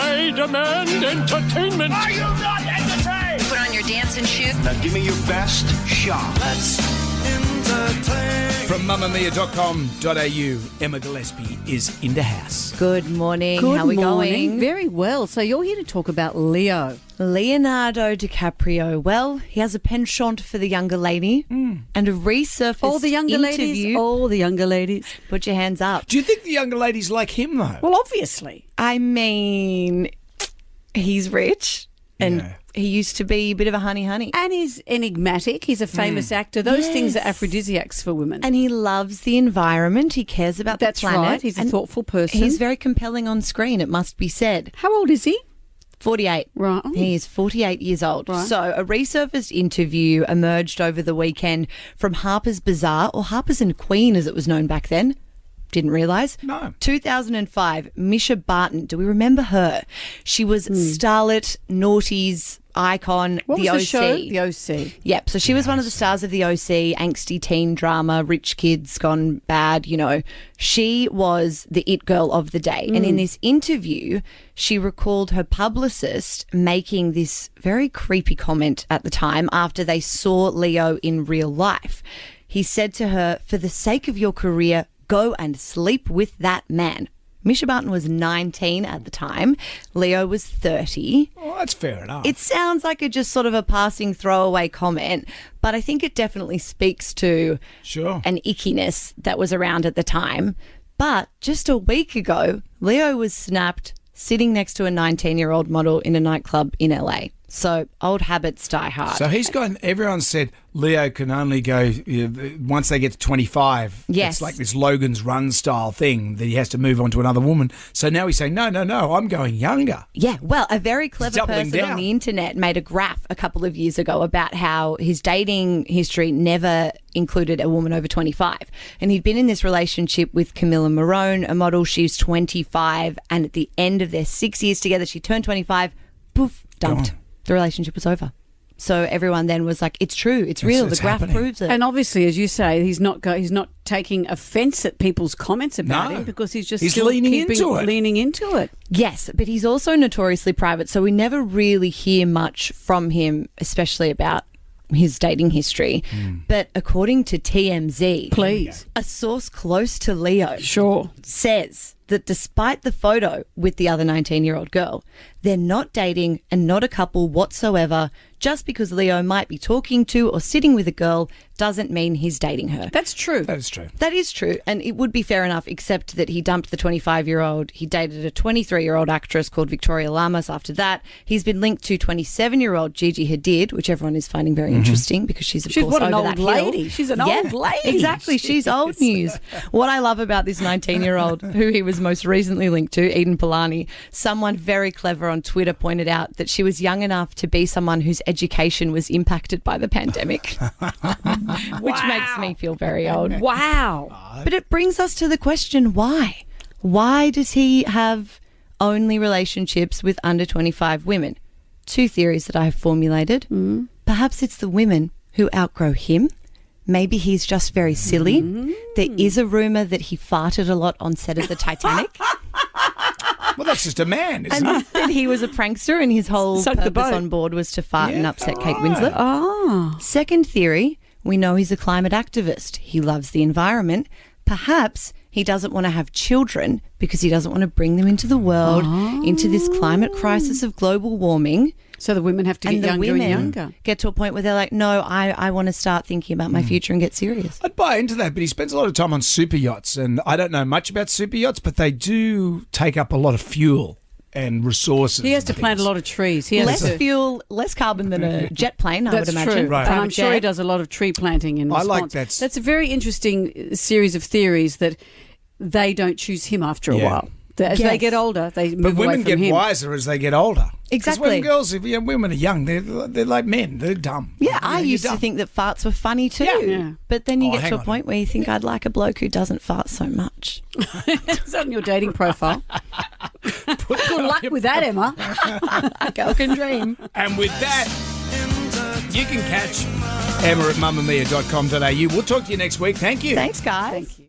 I demand entertainment. Are you not entertained? Put on your dancing shoes. Now give me your best shot. Let's entertain. From mamamia.com.au, Emma Gillespie is in the house. Good morning. Good How are we morning. going? Very well. So you're here to talk about Leo. Leonardo DiCaprio. Well, he has a penchant for the younger lady and a resurfaced All the younger interview. ladies. All the younger ladies. Put your hands up. Do you think the younger ladies like him, though? Well, obviously. I mean, he's rich and Yeah. he used to be a bit of a honey. And he's enigmatic. He's a famous actor. Those things are Yes. aphrodisiacs for women. And he loves the environment. He cares about That's the planet. right. He's a and thoughtful person. He's very compelling on screen, it must be said. How old is he? 48. Right. He is 48 years old. Right. So a resurfaced interview emerged over the weekend from Harper's Bazaar, or Harper's and Queen as it was known back then. Didn't realise. No. 2005, Misha Barton. Do we remember her? She was starlet, naughties, icon, What the was OC. the show? The OC. Yep. So she was one of the stars of the OC, angsty teen drama, rich kids gone bad, you know. She was the it girl of the day. And in this interview, she recalled her publicist making this very creepy comment at the time after they saw Leo in real life. He said to her, "For the sake of your career, go and sleep with that man." Misha Barton was 19 at the time. Leo was 30. Well, that's fair enough. It sounds like just sort of a passing throwaway comment, but I think it definitely speaks to Sure. an ickiness that was around at the time. But just a week ago, Leo was snapped sitting next to a 19-year-old model in a nightclub in LA. So old habits die hard. So he's gone, everyone said Leo can only go, once they get to 25. Yes. It's like this Logan's Run style thing that he has to move on to another woman. So now he's saying, no, I'm going younger. Yeah, well, a very clever doubling person on down. the internet made a graph a couple of years ago about how his dating history never included a woman over 25. And he'd been in this relationship with Camilla Morone, a model. She's 25, and at the end of their 6 years together, she turned 25, poof, dumped. Gone. The relationship was over. So everyone then was like, it's true, it's real, it's the graph happening. proves it. And obviously, as you say, he's not taking offence at people's comments about No. him because he's just He's still leaning keeping- into it. Leaning into it. Yes, but he's also notoriously private, so we never really hear much from him, especially about his dating history. But according to TMZ, Please. a source close to Leo Sure. says that despite the photo with the other 19-year-old girl, they're not dating and not a couple whatsoever. Just because Leo might be talking to or sitting with a girl doesn't mean he's dating her. That's true. That is true. That is true, and it would be fair enough, except that he dumped the 25-year-old. He dated a 23-year-old actress called Victoria Lamas after that. He's been linked to 27-year-old Gigi Hadid, which everyone is finding very interesting because she's, of course, what an over old that hill. lady. She's an old lady. Exactly. She's old news. What I love about this 19-year-old, who he was most recently linked to, Eden Polani, someone very clever on Twitter pointed out that she was young enough to be someone whose education was impacted by the pandemic, which makes me feel very old. Wow. But it brings us to the question, why? Why does he have only relationships with under 25 women? Two theories that I have formulated. Perhaps it's the women who outgrow him. Maybe he's just very silly. There is a rumour that he farted a lot on set of the Titanic. Well, that's just a man, isn't And it? that he was a prankster and his whole Sunk the purpose boat. on board was to fart and Yeah, upset Kate right. Winslet. Oh. Second theory, we know he's a climate activist. He loves the environment. Perhaps he doesn't want to have children because he doesn't want to bring them into the world, into this climate crisis of global warming. So the women have to And get the younger women and younger. get to a point where they're like, no, I want to start thinking about my future and get serious. I'd buy into that, but he spends a lot of time on super yachts, and I don't know much about super yachts, but they do take up a lot of fuel and resources. He has to and plant a things. lot of trees. He has Less to. fuel, less carbon than a jet plane, I That's would imagine. true. Right. And I'm Private sure he jet. does a lot of tree planting in I response. like that's- That's a very interesting series of theories that they don't choose him after a Yeah. while. As Yes. they get older, they move But away women from get him. wiser as they get older. 'Cause Exactly. when girls, if women are young, they're like men. They're dumb. Yeah, I You're used to dumb. think that farts were funny too. Yeah. But then you Oh, get hang to a on. point where you think I'd like a bloke who doesn't fart so much. Is that on your dating profile? Good luck with that, Emma. A girl can dream. And with that, you can catch Emma at mamamia.com.au. We'll talk to you next week. Thank you. Thanks, guys. Thank you.